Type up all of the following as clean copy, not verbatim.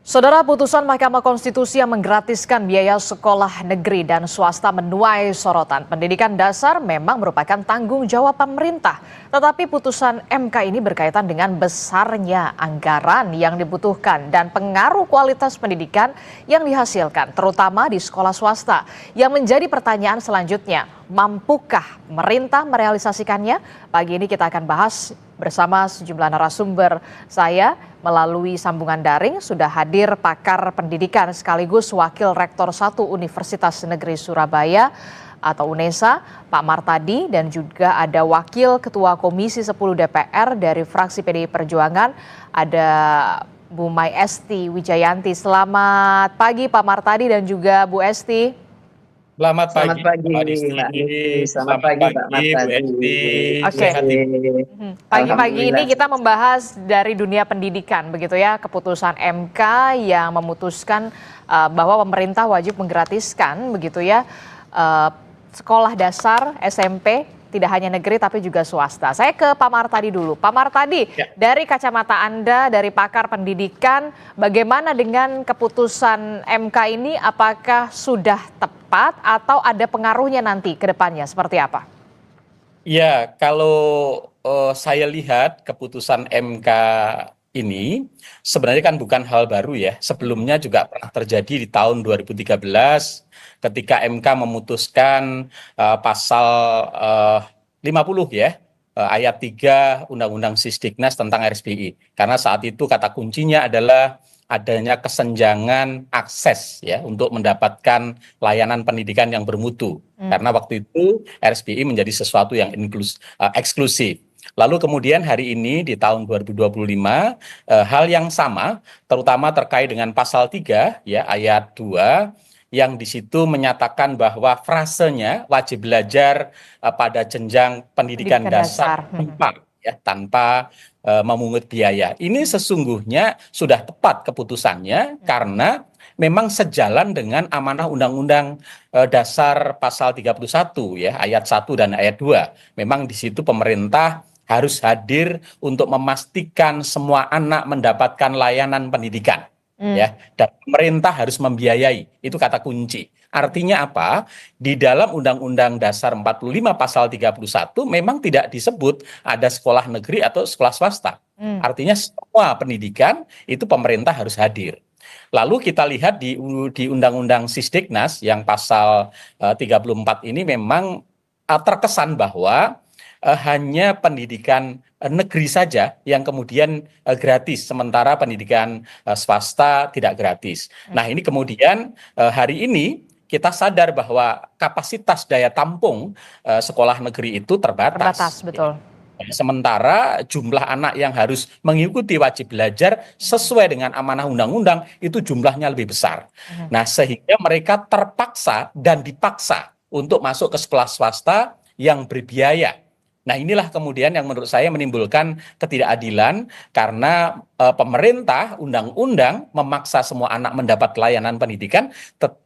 Saudara, putusan Mahkamah Konstitusi yang menggratiskan biaya sekolah negeri dan swasta menuai sorotan. Pendidikan dasar memang merupakan tanggung jawab pemerintah. Tetapi putusan MK ini berkaitan dengan besarnya anggaran yang dibutuhkan dan pengaruh kualitas pendidikan yang dihasilkan, terutama di sekolah swasta. Yang menjadi pertanyaan selanjutnya, mampukah pemerintah merealisasikannya? Pagi ini kita akan bahas bersama sejumlah narasumber. Saya melalui sambungan daring sudah hadir pakar pendidikan sekaligus Wakil Rektor 1 Universitas Negeri Surabaya atau UNESA, Pak Martadi, dan juga ada Wakil Ketua Komisi 10 DPR dari fraksi PDI Perjuangan, ada Bu Mai Esti Wijayanti. Selamat pagi Pak Martadi dan juga Bu Esti. Selamat Selamat pagi, pagi, Mbak Disti. Mbak Disti. Selamat pagi, Pak Bu Martadi. Esti. Oke. Sehat, Ibu. Pagi-pagi ini Alhamdulillah. kita membahas dari dunia pendidikan, begitu ya, keputusan MK yang memutuskan bahwa pemerintah wajib menggratiskan, begitu ya, sekolah dasar SMP tidak hanya negeri tapi juga swasta. Saya ke Pak Martadi dulu. Pak Martadi, Ya. dari kacamata Anda, dari pakar pendidikan, bagaimana dengan keputusan MK ini? Apakah sudah tepat atau ada pengaruhnya nanti ke depannya? Seperti apa? Ya, kalau saya lihat keputusan MK ini sebenarnya kan bukan hal baru ya. Sebelumnya juga pernah terjadi di tahun 2013 ketika MK memutuskan pasal 50 ya, ayat 3 Undang-Undang Sisdiknas tentang RSBI. Karena saat itu kata kuncinya adalah adanya kesenjangan akses ya untuk mendapatkan layanan pendidikan yang bermutu. Karena waktu itu RSBI menjadi sesuatu yang eksklusif. Lalu kemudian hari ini di tahun 2025 hal yang sama terutama terkait dengan pasal 3 ya ayat 2 yang di situ menyatakan bahwa frasenya wajib belajar pada jenjang pendidikan dasar tanpa memungut biaya. Ini sesungguhnya sudah tepat keputusannya karena memang sejalan dengan amanah Undang-Undang Dasar pasal 31 ya ayat 1 dan ayat 2. Memang di situ pemerintah harus hadir untuk memastikan semua anak mendapatkan layanan pendidikan. Ya, dan pemerintah harus membiayai. Itu kata kunci. Artinya apa? Di dalam Undang-Undang Dasar 45 pasal 31 memang tidak disebut ada sekolah negeri atau sekolah swasta. Artinya semua pendidikan itu pemerintah harus hadir. Lalu kita lihat di Undang-Undang Sisdiknas yang pasal 34 ini memang terkesan bahwa hanya pendidikan negeri saja yang kemudian gratis, sementara pendidikan swasta tidak gratis. Nah, ini kemudian hari ini kita sadar bahwa kapasitas daya tampung sekolah negeri itu terbatas. Terbatas, betul. Sementara jumlah anak yang harus mengikuti wajib belajar sesuai dengan amanah undang-undang itu jumlahnya lebih besar. Nah, sehingga mereka terpaksa dan dipaksa untuk masuk ke sekolah swasta yang berbiaya. Nah, inilah kemudian yang menurut saya menimbulkan ketidakadilan karena pemerintah undang-undang memaksa semua anak mendapat layanan pendidikan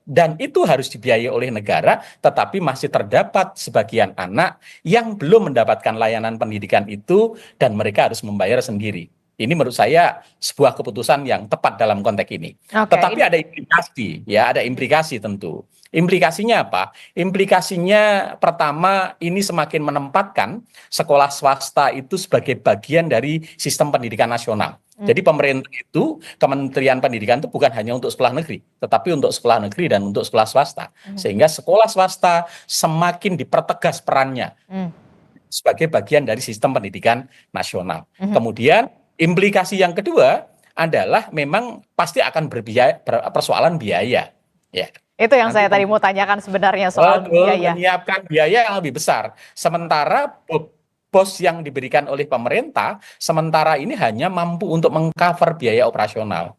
dan itu harus dibiayai oleh negara, tetapi masih terdapat sebagian anak yang belum mendapatkan layanan pendidikan itu dan mereka harus membayar sendiri. Ini menurut saya sebuah keputusan yang tepat dalam konteks ini. Tetapi ada implikasi, ya, ada implikasi tentu. Implikasinya apa? Implikasinya pertama ini semakin menempatkan sekolah swasta itu sebagai bagian dari sistem pendidikan nasional. Jadi pemerintah itu, Kementerian Pendidikan itu bukan hanya untuk sekolah negeri, tetapi untuk sekolah negeri dan untuk sekolah swasta. Sehingga sekolah swasta semakin dipertegas perannya sebagai bagian dari sistem pendidikan nasional. Kemudian implikasi yang kedua adalah memang pasti akan persoalan biaya. Ya. Itu yang saya tadi mau tanyakan sebenarnya soal biaya. Menyiapkan biaya yang lebih besar. Sementara bos yang diberikan oleh pemerintah, sementara ini hanya mampu untuk mengcover biaya operasional.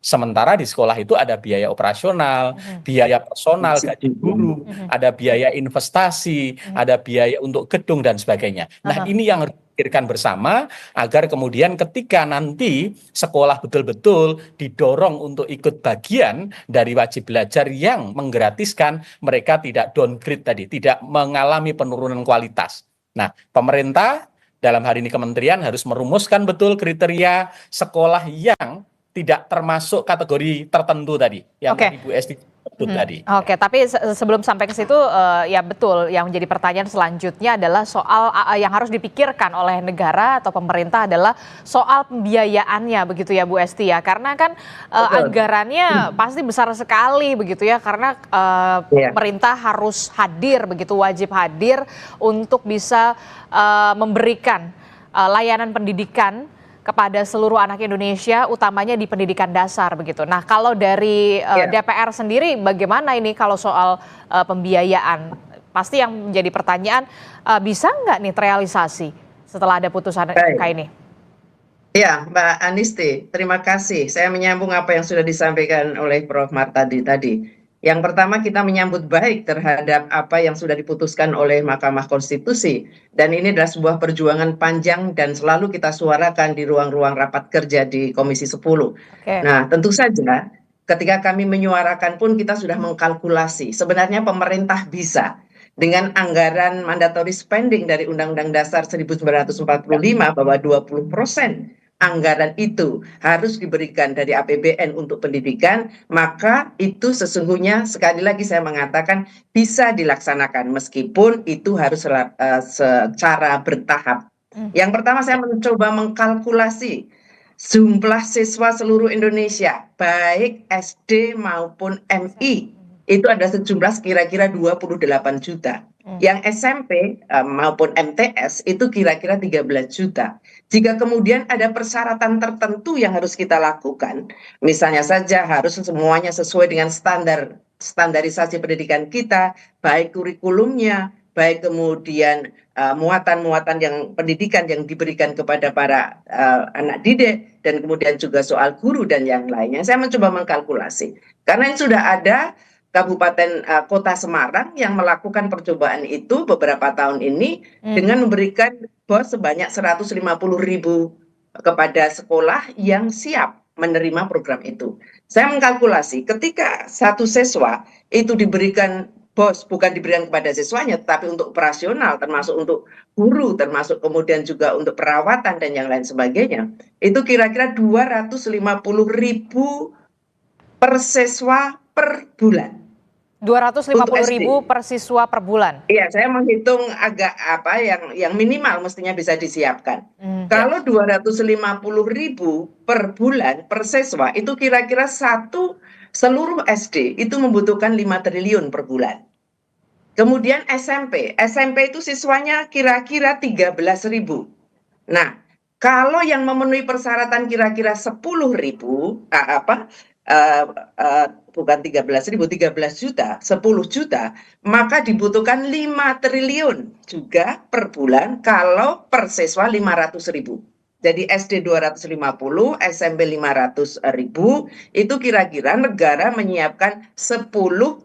Sementara di sekolah itu ada biaya operasional, biaya personal, gaji guru, ada biaya investasi, ada biaya untuk gedung dan sebagainya. Nah, ini yang harus dipikirkan bersama agar kemudian ketika nanti sekolah betul-betul didorong untuk ikut bagian dari wajib belajar yang menggratiskan, mereka tidak downgrade tadi, tidak mengalami penurunan kualitas. Nah, pemerintah dalam hari ini kementerian harus merumuskan betul kriteria sekolah yang tidak termasuk kategori tertentu tadi yang Oke. tadi Bu Esti sebut tadi. Oke, tapi sebelum sampai ke situ, ya betul, yang menjadi pertanyaan selanjutnya adalah soal yang harus dipikirkan oleh negara atau pemerintah adalah soal pembiayaannya begitu ya Bu Esti ya, karena kan anggarannya pasti besar sekali begitu ya, karena Iya. pemerintah harus hadir begitu, wajib hadir untuk bisa memberikan layanan pendidikan kepada seluruh anak Indonesia, utamanya di pendidikan dasar begitu. Nah, kalau dari DPR sendiri, bagaimana ini kalau soal pembiayaan? Pasti yang menjadi pertanyaan, bisa nggak nih terrealisasi setelah ada putusan MK ini? Ya, Mbak Anisti, terima kasih. Saya menyambung apa yang sudah disampaikan oleh Prof. Martadi tadi. Yang pertama, kita menyambut baik terhadap apa yang sudah diputuskan oleh Mahkamah Konstitusi. Dan ini adalah sebuah perjuangan panjang dan selalu kita suarakan di ruang-ruang rapat kerja di Komisi 10. Oke. Nah, tentu saja ketika kami menyuarakan pun kita sudah mengkalkulasi. Sebenarnya pemerintah bisa dengan anggaran mandatory spending dari Undang-Undang Dasar 1945 bahwa 20% anggaran itu harus diberikan dari APBN untuk pendidikan, maka itu sesungguhnya sekali lagi saya mengatakan bisa dilaksanakan meskipun itu harus secara bertahap. Yang pertama saya mencoba mengkalkulasi jumlah siswa seluruh Indonesia, baik SD maupun MI, itu ada sejumlah kira-kira 28 juta. Yang SMP maupun MTS itu kira-kira 13 juta. Jika kemudian ada persyaratan tertentu yang harus kita lakukan, misalnya saja harus semuanya sesuai dengan standarisasi pendidikan kita, baik kurikulumnya, baik kemudian muatan-muatan yang pendidikan yang diberikan kepada para anak didik, dan kemudian juga soal guru dan yang lainnya. Saya mencoba mengkalkulasi. Karena sudah ada Kabupaten Kota Semarang yang melakukan percobaan itu beberapa tahun ini dengan memberikan BOS sebanyak 150.000 kepada sekolah yang siap menerima program itu. Saya mengkalkulasi ketika satu siswa itu diberikan BOS, bukan diberikan kepada siswanya, tetapi untuk operasional, termasuk untuk guru, termasuk kemudian juga untuk perawatan dan yang lain sebagainya, itu kira-kira 250.000 per siswa per bulan. 250.000 per siswa per bulan. Iya, saya menghitung agak apa yang minimal mestinya bisa disiapkan. Kalau 250.000 per bulan per siswa itu kira-kira seluruh SD itu membutuhkan 5 triliun per bulan. Kemudian SMP itu siswanya kira-kira 13.000. Nah, kalau yang memenuhi persyaratan kira-kira 10.000 bukan 13.000, 13 juta, 10 juta, maka dibutuhkan 5 triliun juga per bulan kalau per siswa 500.000. Jadi SD 250, SMP 500.000, itu kira-kira negara menyiapkan 10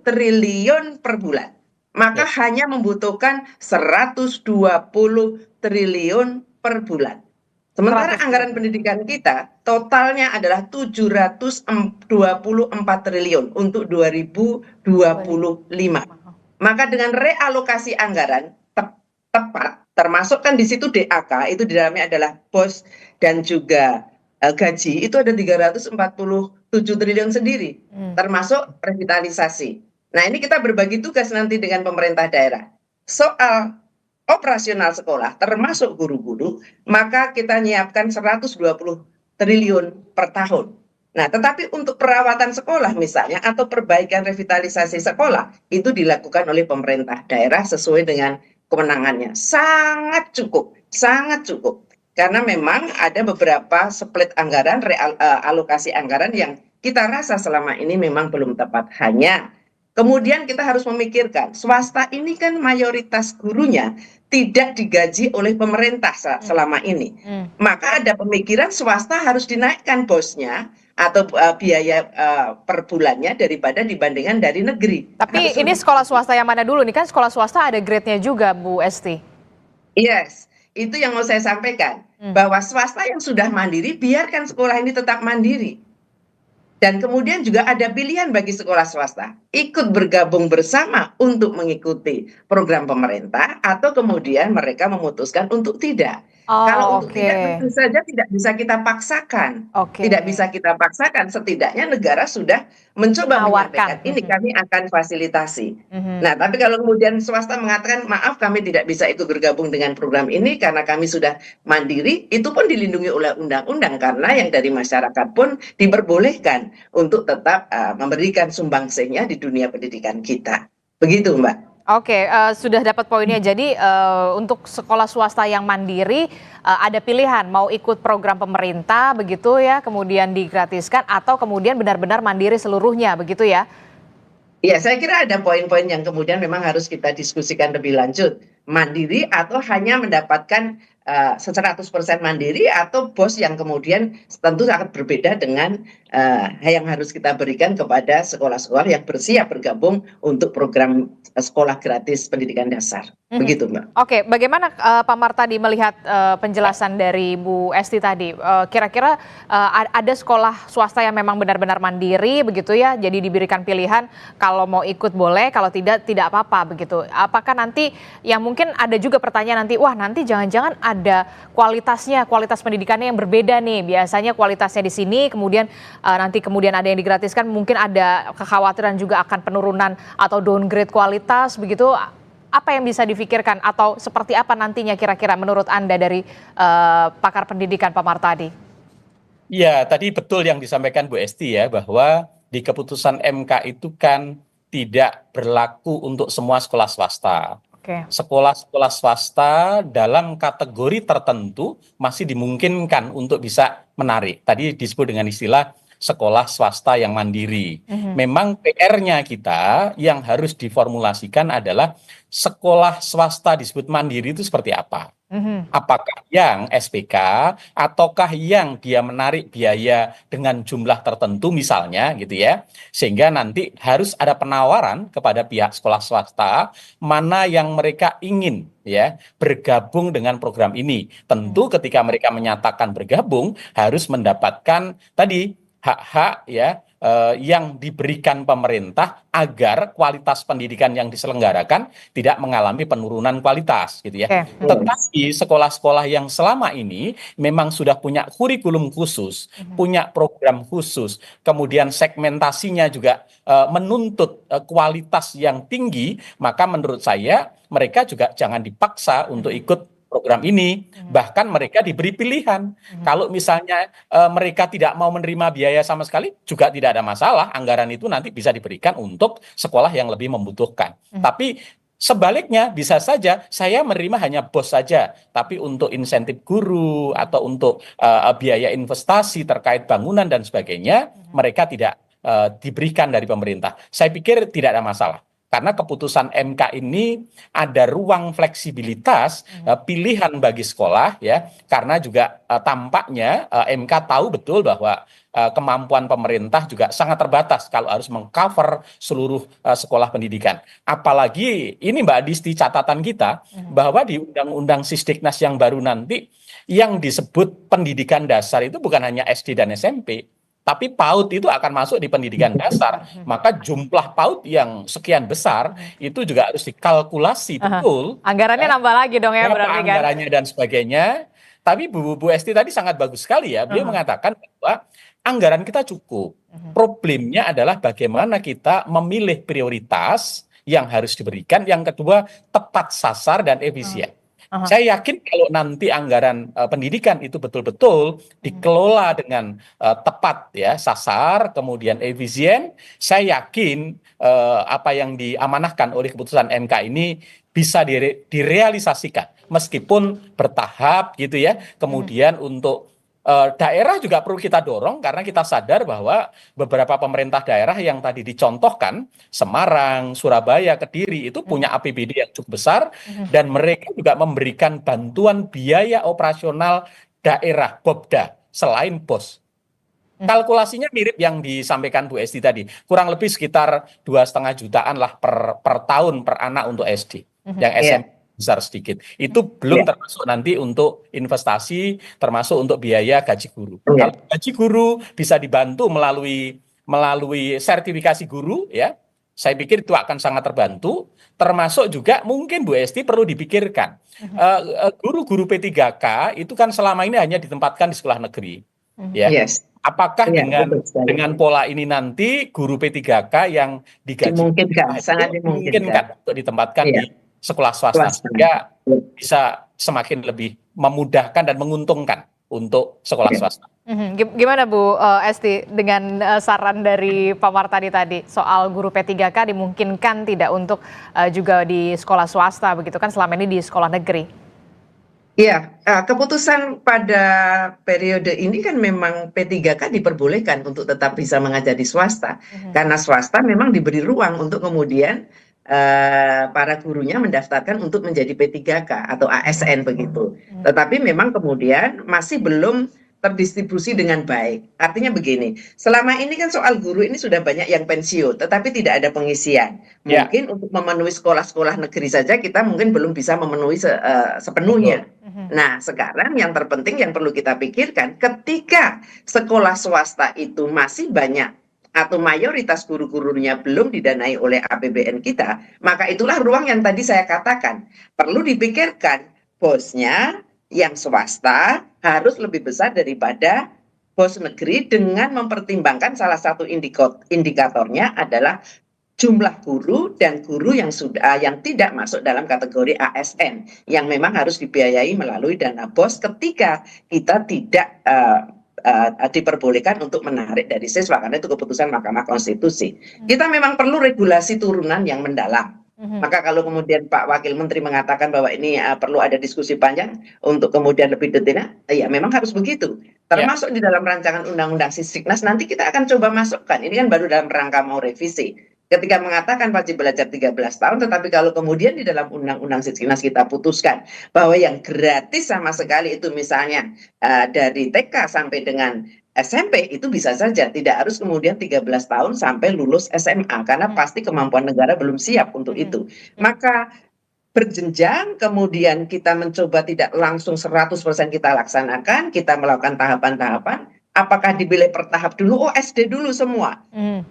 triliun per bulan. Maka hanya membutuhkan 120 triliun per bulan. Sementara anggaran pendidikan kita totalnya adalah 724 triliun untuk 2025. Maka dengan realokasi anggaran tepat, termasuk kan di situ DAK, itu di dalamnya adalah BOS dan juga gaji, itu ada 347 triliun sendiri, termasuk revitalisasi. Nah, ini kita berbagi tugas nanti dengan pemerintah daerah. Soal operasional sekolah, termasuk guru-guru, maka kita nyiapkan 120 triliun per tahun. Nah, tetapi untuk perawatan sekolah misalnya, atau perbaikan revitalisasi sekolah, itu dilakukan oleh pemerintah daerah sesuai dengan kewenangannya. Sangat cukup, sangat cukup. Karena memang ada beberapa split anggaran, alokasi anggaran yang kita rasa selama ini memang belum tepat. Hanya kemudian kita harus memikirkan, swasta ini kan mayoritas gurunya tidak digaji oleh pemerintah selama ini. Maka ada pemikiran swasta harus dinaikkan bosnya atau biaya per bulannya dibandingkan dari negeri. Tapi ini sekolah swasta yang mana dulu? Ini kan sekolah swasta ada grade-nya juga, Bu Esti. Yes, itu yang mau saya sampaikan. Bahwa swasta yang sudah mandiri, biarkan sekolah ini tetap mandiri. Dan kemudian juga ada pilihan bagi sekolah swasta, ikut bergabung bersama untuk mengikuti program pemerintah, atau kemudian mereka memutuskan untuk tidak. Kalau Oh, untuk tidak oke. tentu saja tidak bisa kita paksakan. Oke. Tidak bisa kita paksakan, setidaknya negara sudah mencoba Menawarkan. menyampaikan ini kami akan fasilitasi. Mhm. Nah, tapi kalau kemudian swasta mengatakan maaf kami tidak bisa ikut bergabung dengan program ini karena kami sudah mandiri, itu pun dilindungi oleh undang-undang karena yang dari masyarakat pun diperbolehkan untuk tetap memberikan sumbangsihnya di dunia pendidikan kita. Begitu, Mbak. Oke, sudah dapat poinnya. Jadi, untuk sekolah swasta yang mandiri, ada pilihan mau ikut program pemerintah begitu ya, kemudian digratiskan atau kemudian benar-benar mandiri seluruhnya, begitu ya? Ya, saya kira ada poin-poin yang kemudian memang harus kita diskusikan lebih lanjut. Mandiri atau hanya mendapatkan 100% mandiri atau bos yang kemudian tentu sangat berbeda dengan yang harus kita berikan kepada sekolah-sekolah yang bersiap bergabung untuk program sekolah gratis pendidikan dasar. Mhm. Begitu, Mbak. Oke, bagaimana, Pak Martadi melihat, penjelasan dari Bu Esti tadi? Kira-kira, ada sekolah swasta yang memang benar-benar mandiri begitu ya, jadi diberikan pilihan kalau mau ikut boleh, kalau tidak, tidak apa-apa begitu. Apakah nanti yang mungkin ada juga pertanyaan nanti, wah nanti jangan-jangan ada kualitasnya, kualitas pendidikannya yang berbeda nih, biasanya kualitasnya di sini, kemudian, nanti kemudian ada yang digratiskan, mungkin ada kekhawatiran juga akan penurunan atau downgrade kualitas begitu. Apa yang bisa difikirkan atau seperti apa nantinya kira-kira menurut Anda dari pakar pendidikan Pak Martadi? Ya, tadi betul yang disampaikan Bu Esti ya, bahwa di keputusan MK itu kan tidak berlaku untuk semua sekolah swasta. Oke. Sekolah-sekolah swasta dalam kategori tertentu masih dimungkinkan untuk bisa menarik. Tadi disebut dengan istilah sekolah swasta yang mandiri. Mhm. Memang PR-nya kita yang harus diformulasikan adalah sekolah swasta disebut mandiri itu seperti apa? Mhm. Apakah yang SPK ataukah yang dia menarik biaya dengan jumlah tertentu misalnya gitu ya, sehingga nanti harus ada penawaran kepada pihak sekolah swasta mana yang mereka ingin ya bergabung dengan program ini. Tentu ketika mereka menyatakan bergabung harus mendapatkan tadi hak-hak ya yang diberikan pemerintah agar kualitas pendidikan yang diselenggarakan tidak mengalami penurunan kualitas gitu ya. Oke. Tetapi sekolah-sekolah yang selama ini memang sudah punya kurikulum khusus, Mhm. punya program khusus, kemudian segmentasinya juga menuntut kualitas yang tinggi, maka menurut saya mereka juga jangan dipaksa untuk ikut program ini. Bahkan mereka diberi pilihan. Kalau misalnya mereka tidak mau menerima biaya sama sekali, juga tidak ada masalah. Anggaran itu nanti bisa diberikan untuk sekolah yang lebih membutuhkan. Tapi sebaliknya bisa saja saya menerima hanya bos saja, tapi untuk insentif guru atau untuk biaya investasi terkait bangunan dan sebagainya, mereka tidak diberikan dari pemerintah. Saya pikir tidak ada masalah. Karena keputusan MK ini ada ruang fleksibilitas pilihan bagi sekolah ya, karena juga tampaknya MK tahu betul bahwa kemampuan pemerintah juga sangat terbatas kalau harus mengcover seluruh sekolah pendidikan. Apalagi ini Mbak Disti catatan kita bahwa di Undang-Undang Sisdiknas yang baru nanti yang disebut pendidikan dasar itu bukan hanya SD dan SMP. Tapi PAUD itu akan masuk di pendidikan dasar, maka jumlah PAUD yang sekian besar itu juga harus dikalkulasi Aha. betul, Anggarannya ya, nambah lagi dong ya berapa berarti kan? anggarannya dan sebagainya. Tapi Bu Esti tadi sangat bagus sekali ya, beliau Aha. mengatakan bahwa anggaran kita cukup. Problemnya adalah bagaimana kita memilih prioritas yang harus diberikan, yang kedua tepat sasar dan efisien. Aha. Saya yakin kalau nanti anggaran pendidikan itu betul-betul dikelola dengan tepat ya, sasar, kemudian efisien, saya yakin apa yang diamanahkan oleh keputusan MK ini bisa direalisasikan meskipun bertahap gitu ya. Kemudian untuk daerah juga perlu kita dorong karena kita sadar bahwa beberapa pemerintah daerah yang tadi dicontohkan, Semarang, Surabaya, Kediri itu punya APBD yang cukup besar dan mereka juga memberikan bantuan biaya operasional daerah Bobda selain BOS. Kalkulasinya mirip yang disampaikan Bu Esti tadi, kurang lebih sekitar 2,5 jutaan lah per tahun per anak untuk SD. Yang SMP besar sedikit. Itu belum termasuk nanti untuk investasi, termasuk untuk biaya gaji guru. Kalau gaji guru bisa dibantu melalui sertifikasi guru ya. saya pikir itu akan sangat terbantu, termasuk juga mungkin Bu Esti perlu dipikirkan. Guru-guru P3K itu kan selama ini hanya ditempatkan di sekolah negeri. Ya, Yes, apakah iya betul sekali. dengan pola ini nanti guru P3K yang digaji Dimungkinkan, itu sangat dimungkinkan. dimungkinkan untuk ditempatkan Iya, di sekolah swasta swasta. sehingga bisa semakin lebih memudahkan dan menguntungkan untuk sekolah Iya. swasta. Gimana Bu Esti dengan saran dari Pak Martadi tadi soal guru P3K dimungkinkan tidak untuk juga di sekolah swasta begitu kan selama ini di sekolah negeri? Iya, keputusan pada periode ini kan memang P3K diperbolehkan untuk tetap bisa mengajar di swasta. Karena swasta memang diberi ruang untuk kemudian para gurunya mendaftarkan untuk menjadi P3K atau ASN begitu. Tetapi memang kemudian masih belum terdistribusi dengan baik. Artinya begini, selama ini kan soal guru ini sudah banyak yang pensiun, tetapi tidak ada pengisian. Ya. Mungkin untuk memenuhi sekolah-sekolah negeri saja kita mungkin belum bisa memenuhi sepenuhnya. Nah, sekarang yang terpenting yang perlu kita pikirkan, ketika sekolah swasta itu masih banyak atau mayoritas guru-gurunya belum didanai oleh APBN kita, maka itulah ruang yang tadi saya katakan. Perlu dipikirkan, bosnya yang swasta harus lebih besar daripada bos negeri dengan mempertimbangkan salah satu indikatornya adalah jumlah guru dan guru yang tidak masuk dalam kategori ASN yang memang harus dibiayai melalui dana BOS ketika kita tidak diperbolehkan untuk menarik dari siswa karena itu keputusan Mahkamah Konstitusi. Kita memang perlu regulasi turunan yang mendalam. Maka kalau kemudian Pak Wakil Menteri mengatakan bahwa ini perlu ada diskusi panjang untuk kemudian lebih detail, ya memang harus begitu. Termasuk di dalam rancangan undang-undang Sisdiknas nanti kita akan coba masukkan. Ini kan baru dalam rangka mau revisi. Ketika mengatakan wajib belajar 13 tahun, tetapi kalau kemudian di dalam undang-undang Sisdiknas kita putuskan bahwa yang gratis sama sekali itu misalnya dari TK sampai dengan SMP itu bisa saja, tidak harus kemudian 13 tahun sampai lulus SMA, karena pasti kemampuan negara belum siap untuk itu. Maka berjenjang, kemudian kita mencoba tidak langsung 100% kita laksanakan, kita melakukan tahapan-tahapan, apakah dipilih per tahap dulu, SD dulu semua.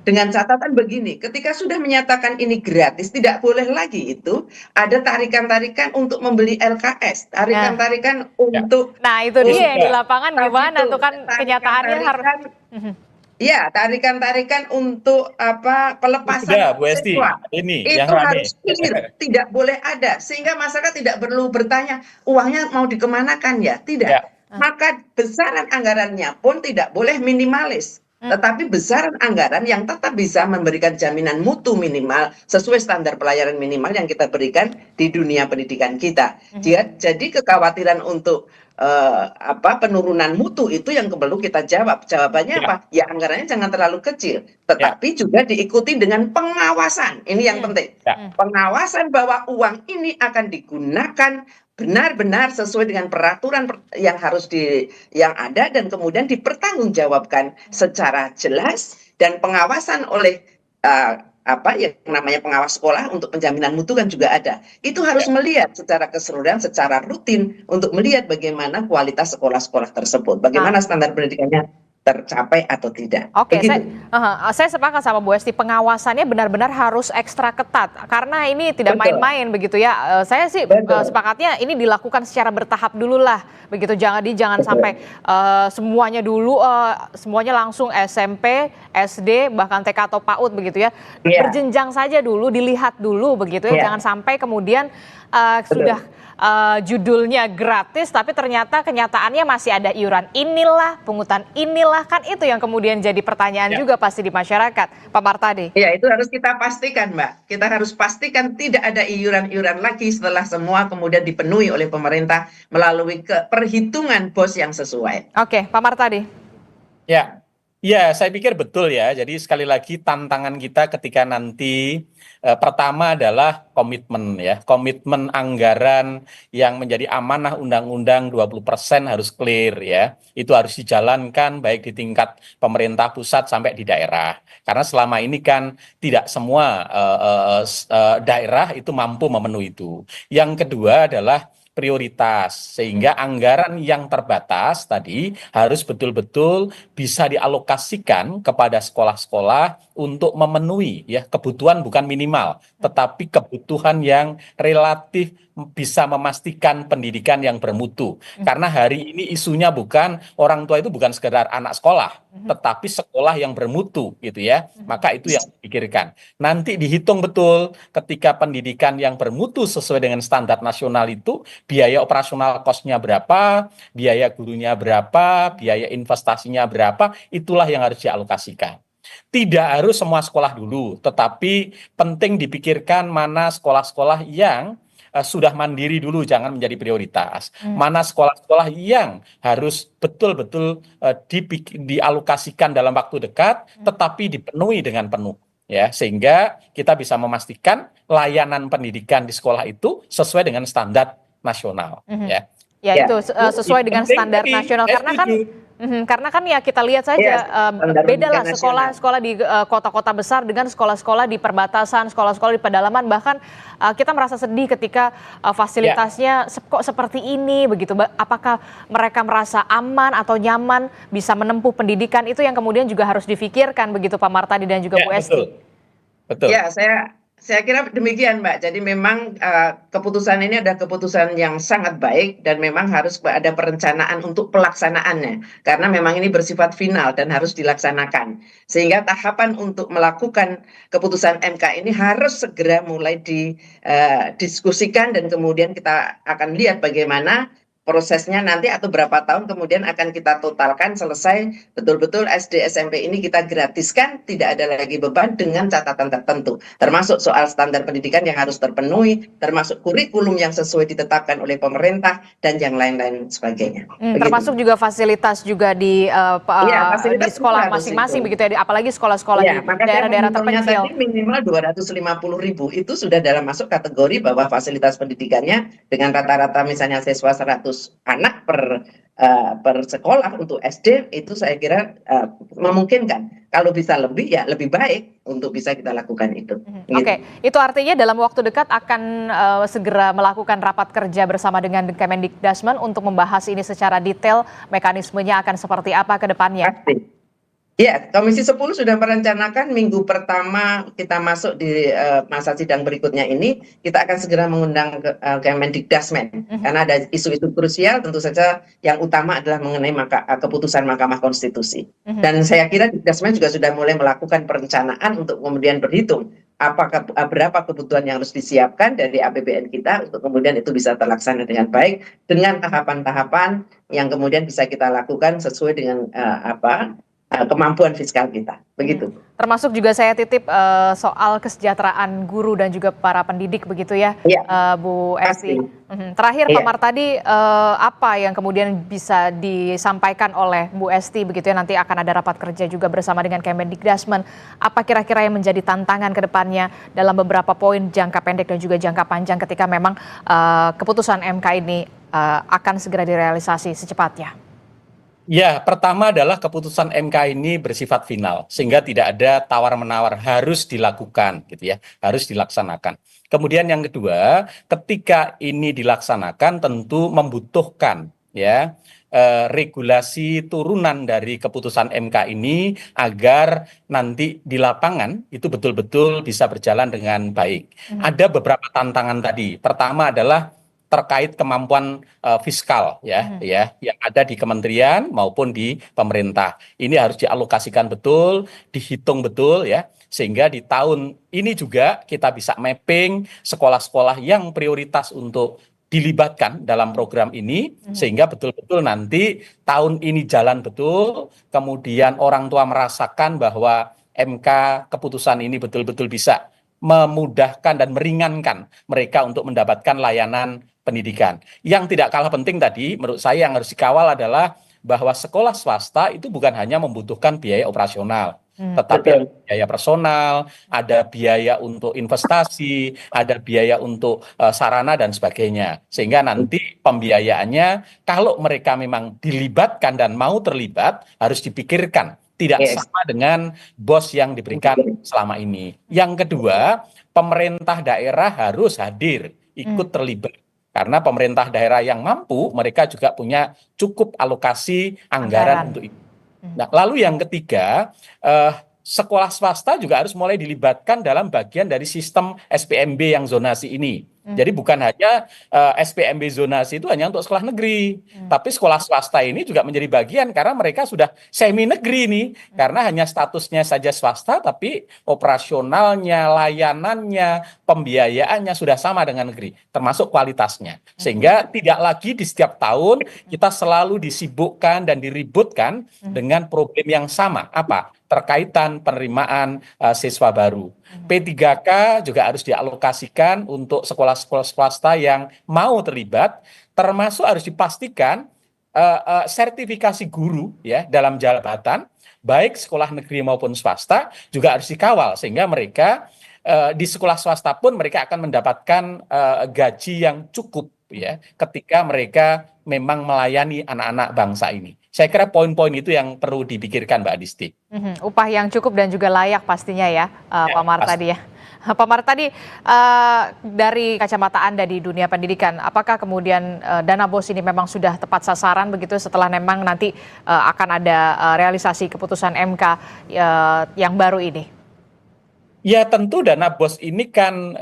Dengan catatan begini, ketika sudah menyatakan ini gratis, tidak boleh lagi itu ada tarikan-tarikan untuk membeli LKS, tarikan-tarikan untuk... Nah itu dia yang di lapangan gimana tuh kan kenyataannya harus... Ya, tarikan-tarikan untuk pelepasan Sudah, Bu Esti, siswa. ini Itu yang rame. harus clear, tidak boleh ada sehingga masyarakat tidak perlu bertanya uangnya mau dikemanakan ya, tidak. Ya. Maka besaran anggarannya pun tidak boleh minimalis, tetapi besaran anggaran yang tetap bisa memberikan jaminan mutu minimal sesuai standar pelayanan minimal yang kita berikan di dunia pendidikan kita. Jadi kekhawatiran untuk penurunan mutu itu yang perlu kita jawab. Jawabannya apa? Ya anggarannya jangan terlalu kecil, tetapi juga diikuti dengan pengawasan. Ini yang penting. Pengawasan bahwa uang ini akan digunakan benar-benar sesuai dengan peraturan yang harus yang ada dan kemudian dipertanggungjawabkan secara jelas dan pengawasan oleh yang namanya pengawas sekolah untuk penjaminan mutu kan juga ada. Itu harus melihat secara keseluruhan, secara rutin untuk melihat bagaimana kualitas sekolah-sekolah tersebut, bagaimana standar pendidikannya tercapai atau tidak. Oke, saya sepakat sama Bu Esti, pengawasannya benar-benar harus ekstra ketat karena ini tidak main-main begitu ya. Saya sih sepakatnya ini dilakukan secara bertahap dulu lah, begitu jangan sampai semuanya dulu semuanya langsung SMP, SD bahkan TK atau PAUD begitu ya. Berjenjang saja dulu, dilihat dulu begitu ya. Jangan sampai kemudian sudah judulnya gratis tapi ternyata kenyataannya masih ada iuran inilah, pungutan inilah, kan itu yang kemudian jadi pertanyaan juga pasti di masyarakat, Pak Martadi. Ya, itu harus kita pastikan, Mbak. Kita harus pastikan tidak ada iuran-iuran lagi setelah semua kemudian dipenuhi oleh pemerintah melalui perhitungan BOS yang sesuai. Oke, Pak Martadi. Ya, saya pikir betul ya. Jadi sekali lagi tantangan kita ketika nanti pertama adalah komitmen ya. Komitmen anggaran yang menjadi amanah undang-undang 20% harus clear ya. Itu harus dijalankan baik di tingkat pemerintah pusat sampai di daerah. Karena selama ini kan tidak semua daerah itu mampu memenuhi itu. Yang kedua adalah prioritas, sehingga anggaran yang terbatas tadi harus betul-betul bisa dialokasikan kepada sekolah-sekolah untuk memenuhi ya kebutuhan bukan minimal, tetapi kebutuhan yang relatif bisa memastikan pendidikan yang bermutu. Karena hari ini isunya bukan orang tua itu bukan sekedar anak sekolah, tetapi sekolah yang bermutu gitu ya. Maka itu yang dipikirkan. Nanti dihitung betul ketika pendidikan yang bermutu sesuai dengan standar nasional itu biaya operasional cost-nya berapa, biaya gurunya berapa, biaya investasinya berapa, itulah yang harus dialokasikan. Tidak harus semua sekolah dulu, tetapi penting dipikirkan mana sekolah-sekolah yang sudah mandiri dulu, jangan menjadi prioritas. Mana sekolah-sekolah yang harus betul-betul dialokasikan dalam waktu dekat, tetapi dipenuhi dengan penuh. Ya, sehingga kita bisa memastikan layanan pendidikan di sekolah itu sesuai dengan standar nasional. Ya, Ya, itu sesuai dengan standar nasional karena kan ya kita lihat saja beda lah sekolah-sekolah di kota-kota besar dengan sekolah-sekolah di perbatasan, sekolah-sekolah di pedalaman, bahkan kita merasa sedih ketika fasilitasnya kok seperti ini begitu. Apakah mereka merasa aman atau nyaman bisa menempuh pendidikan, itu yang kemudian juga harus difikirkan begitu Pak Martadi dan juga Bu Esti. Betul. Ya, saya kira demikian, Mbak. Jadi memang keputusan ini adalah keputusan yang sangat baik dan memang harus ada perencanaan untuk pelaksanaannya. Karena memang ini bersifat final dan harus dilaksanakan. Sehingga tahapan untuk melakukan keputusan MK ini harus segera mulai didiskusikan dan kemudian kita akan lihat bagaimana prosesnya nanti atau berapa tahun kemudian akan kita totalkan selesai betul-betul SD SMP ini kita gratiskan, tidak ada lagi beban dengan catatan tertentu, termasuk soal standar pendidikan yang harus terpenuhi, termasuk kurikulum yang sesuai ditetapkan oleh pemerintah dan yang lain-lain sebagainya. Termasuk juga fasilitas juga di sekolah masing-masing begitu ya, apalagi sekolah-sekolah di daerah-daerah terpencil. Tadi minimal 250.000 itu sudah dalam masuk kategori bahwa fasilitas pendidikannya dengan rata-rata misalnya siswa 100 anak per sekolah untuk SD itu saya kira memungkinkan. Kalau bisa lebih ya lebih baik untuk bisa kita lakukan itu. Oke, itu artinya dalam waktu dekat akan segera melakukan rapat kerja bersama dengan Kemendikbudrismen untuk membahas ini secara detail, mekanismenya akan seperti apa ke depannya. Pasti. Ya, Komisi 10 sudah merencanakan minggu pertama kita masuk di masa sidang berikutnya ini, kita akan segera mengundang Kemendikbudrismen. Karena ada isu-isu krusial, tentu saja yang utama adalah mengenai keputusan Mahkamah Konstitusi. Dan saya kira Dikbudrismen juga sudah mulai melakukan perencanaan untuk kemudian berhitung berapa kebutuhan yang harus disiapkan dari APBN kita untuk kemudian itu bisa terlaksana dengan baik, dengan tahapan-tahapan yang kemudian bisa kita lakukan sesuai dengan kemampuan fiskal kita, begitu. Termasuk juga saya titip soal kesejahteraan guru dan juga para pendidik begitu ya, Bu Esti. Terakhir Pak Martadi, apa yang kemudian bisa disampaikan oleh Bu Esti begitu ya, nanti akan ada rapat kerja juga bersama dengan Kemendikbudrismen. Apa kira-kira yang menjadi tantangan ke depannya dalam beberapa poin jangka pendek dan juga jangka panjang ketika memang keputusan MK ini akan segera direalisasi secepatnya? Ya, pertama adalah keputusan MK ini bersifat final, sehingga tidak ada tawar-menawar, harus dilakukan, gitu ya, harus dilaksanakan. Kemudian yang kedua, ketika ini dilaksanakan tentu membutuhkan ya regulasi turunan dari keputusan MK ini agar nanti di lapangan itu betul-betul bisa berjalan dengan baik. Ada beberapa tantangan tadi. Pertama adalah terkait kemampuan fiskal yang ada di kementerian maupun di pemerintah. Ini harus dialokasikan betul, dihitung betul ya, sehingga di tahun ini juga kita bisa mapping sekolah-sekolah yang prioritas untuk dilibatkan dalam program ini, sehingga betul-betul nanti tahun ini jalan betul, kemudian orang tua merasakan bahwa MK keputusan ini betul-betul bisa memudahkan dan meringankan mereka untuk mendapatkan layanan pendidikan. Yang tidak kalah penting tadi menurut saya yang harus dikawal adalah bahwa sekolah swasta itu bukan hanya membutuhkan biaya operasional, tetapi ada biaya personal, ada biaya untuk investasi, ada biaya untuk sarana dan sebagainya. Sehingga nanti pembiayaannya kalau mereka memang dilibatkan dan mau terlibat harus dipikirkan. Tidak sama dengan BOS yang diberikan selama ini. Yang kedua, pemerintah daerah harus hadir, ikut terlibat. Karena pemerintah daerah yang mampu, mereka juga punya cukup alokasi anggaran untuk itu. Nah, lalu yang ketiga, sekolah swasta juga harus mulai dilibatkan dalam bagian dari sistem SPMB yang zonasi ini. Jadi bukan hanya SPMB zonasi itu hanya untuk sekolah negeri, tapi sekolah swasta ini juga menjadi bagian karena mereka sudah semi negeri nih, karena hanya statusnya saja swasta, tapi operasionalnya, layanannya, pembiayaannya sudah sama dengan negeri, termasuk kualitasnya. Sehingga tidak lagi di setiap tahun kita selalu disibukkan dan diributkan dengan problem yang sama. Apa? Terkaitan penerimaan siswa baru. P3K juga harus dialokasikan untuk sekolah-sekolah swasta yang mau terlibat, termasuk harus dipastikan sertifikasi guru ya dalam jabatan, baik sekolah negeri maupun swasta juga harus dikawal sehingga mereka di sekolah swasta pun mereka akan mendapatkan gaji yang cukup ya ketika mereka memang melayani anak-anak bangsa ini. Saya kira poin-poin itu yang perlu dipikirkan, Mbak Adisti. Upah yang cukup dan juga layak pastinya ya, Pak Mar tadi ya. Pak Mar tadi dari kacamata Anda di dunia pendidikan, apakah kemudian dana BOS ini memang sudah tepat sasaran begitu setelah memang nanti akan ada realisasi keputusan MK yang baru ini? Ya tentu dana BOS ini kan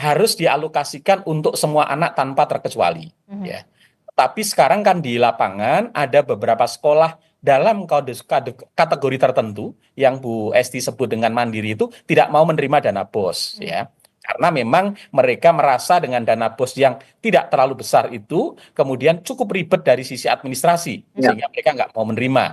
harus dialokasikan untuk semua anak tanpa terkecuali. Ya. Tapi sekarang kan di lapangan ada beberapa sekolah dalam kategori tertentu yang Bu Esti sebut dengan mandiri itu tidak mau menerima dana BOS ya. Karena memang mereka merasa dengan dana BOS yang tidak terlalu besar itu kemudian cukup ribet dari sisi administrasi sehingga mereka nggak mau menerima.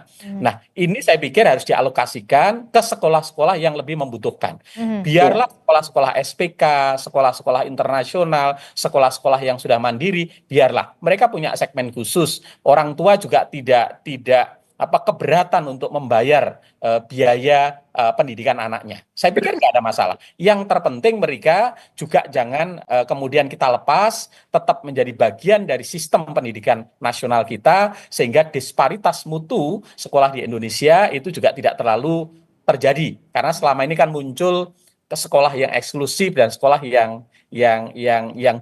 Nah ini saya pikir harus dialokasikan ke sekolah-sekolah yang lebih membutuhkan. Biarlah sekolah-sekolah SPK, sekolah-sekolah internasional, sekolah-sekolah yang sudah mandiri, biarlah mereka punya segmen khusus. Orang tua juga tidak keberatan untuk membayar biaya pendidikan anaknya. Saya pikir nggak ada masalah. Yang terpenting mereka juga jangan kemudian kita lepas, tetap menjadi bagian dari sistem pendidikan nasional kita, sehingga disparitas mutu sekolah di Indonesia itu juga tidak terlalu terjadi. Karena selama ini kan muncul ke sekolah yang eksklusif dan sekolah yang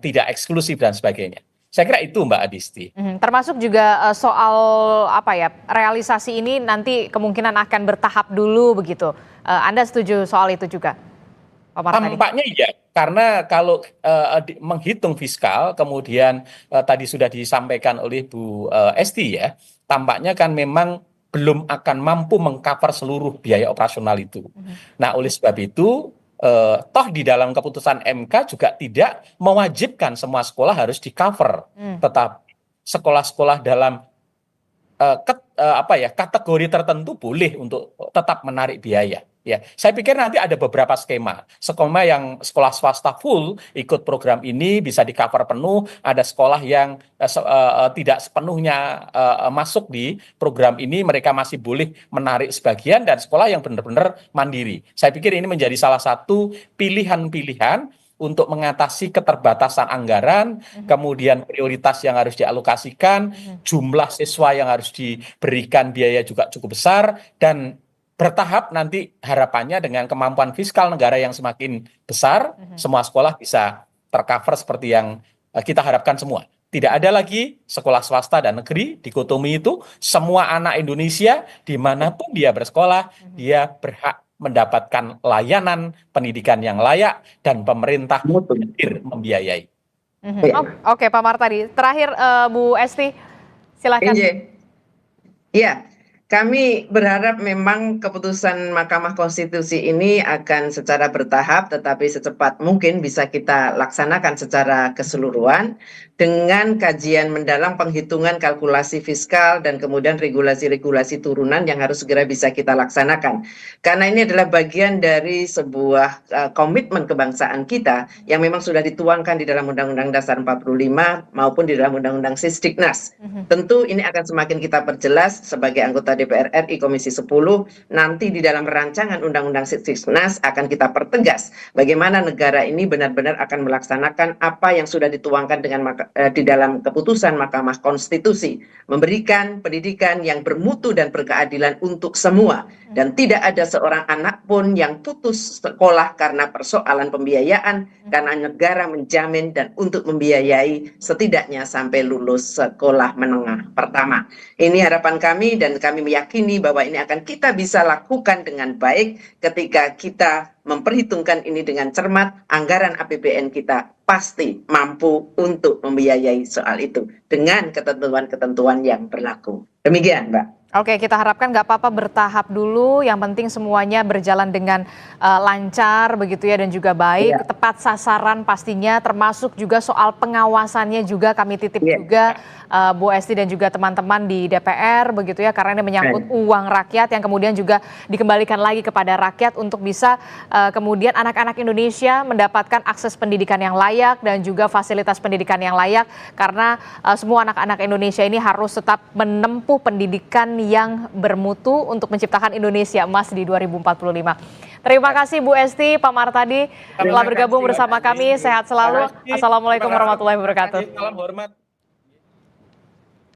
tidak eksklusif dan sebagainya. Saya kira itu Mbak Adisti. Termasuk juga soal realisasi ini nanti kemungkinan akan bertahap dulu begitu. Anda setuju soal itu juga, Pak Mar? Tampaknya iya, karena kalau menghitung fiskal, kemudian tadi sudah disampaikan oleh Bu Esti ya, tampaknya kan memang belum akan mampu mengcover seluruh biaya operasional itu. Nah, oleh sebab itu toh di dalam keputusan MK juga tidak mewajibkan semua sekolah harus di-cover, tetapi sekolah-sekolah dalam kategori tertentu boleh untuk tetap menarik biaya. Ya, saya pikir nanti ada beberapa skema yang sekolah swasta full ikut program ini bisa di-cover penuh, ada sekolah yang tidak sepenuhnya masuk di program ini, mereka masih boleh menarik sebagian, dan sekolah yang benar-benar mandiri. Saya pikir ini menjadi salah satu pilihan-pilihan untuk mengatasi keterbatasan anggaran, kemudian prioritas yang harus dialokasikan, jumlah siswa yang harus diberikan biaya juga cukup besar, dan bertahap nanti harapannya dengan kemampuan fiskal negara yang semakin besar, semua sekolah bisa tercover seperti yang kita harapkan semua. Tidak ada lagi sekolah swasta dan negeri, dikotomi itu, semua anak Indonesia dimanapun dia bersekolah, dia berhak mendapatkan layanan pendidikan yang layak dan pemerintah hadir membiayai. Oke, Pak Mar tadi. Terakhir Bu Esti, silakan. Iya. Kami berharap memang keputusan Mahkamah Konstitusi ini akan secara bertahap tetapi secepat mungkin bisa kita laksanakan secara keseluruhan dengan kajian mendalam, penghitungan kalkulasi fiskal, dan kemudian regulasi-regulasi turunan yang harus segera bisa kita laksanakan. Karena ini adalah bagian dari sebuah komitmen kebangsaan kita yang memang sudah dituangkan di dalam Undang-Undang Dasar 45 maupun di dalam Undang-Undang Sisdiknas. Tentu ini akan semakin kita perjelas sebagai anggota DPR RI Komisi 10, nanti di dalam rancangan Undang-Undang Sisdiknas akan kita pertegas bagaimana negara ini benar-benar akan melaksanakan apa yang sudah dituangkan di dalam keputusan Mahkamah Konstitusi, memberikan pendidikan yang bermutu dan berkeadilan untuk semua, dan tidak ada seorang anak pun yang putus sekolah karena persoalan pembiayaan, karena negara menjamin dan untuk membiayai setidaknya sampai lulus sekolah menengah pertama. Ini harapan kami dan kami meyakini bahwa ini akan kita bisa lakukan dengan baik ketika kita memperhitungkan ini dengan cermat. Anggaran APBN kita pasti mampu untuk membiayai soal itu dengan ketentuan-ketentuan yang berlaku. Demikian, Mbak. Oke, kita harapkan nggak apa-apa bertahap dulu, yang penting semuanya berjalan dengan lancar begitu ya dan juga baik, tepat sasaran pastinya, termasuk juga soal pengawasannya juga kami titip juga Bu Esti dan juga teman-teman di DPR begitu ya, karena ini menyangkut uang rakyat yang kemudian juga dikembalikan lagi kepada rakyat untuk bisa kemudian anak-anak Indonesia mendapatkan akses pendidikan yang layak dan juga fasilitas pendidikan yang layak, karena semua anak-anak Indonesia ini harus tetap menempuh pendidikan yang bermutu untuk menciptakan Indonesia emas di 2045. Terima kasih Bu Esti, Pak Martadi telah bergabung bersama kami. Sehat selalu. Assalamualaikum warahmatullahi wabarakatuh. Salam hormat.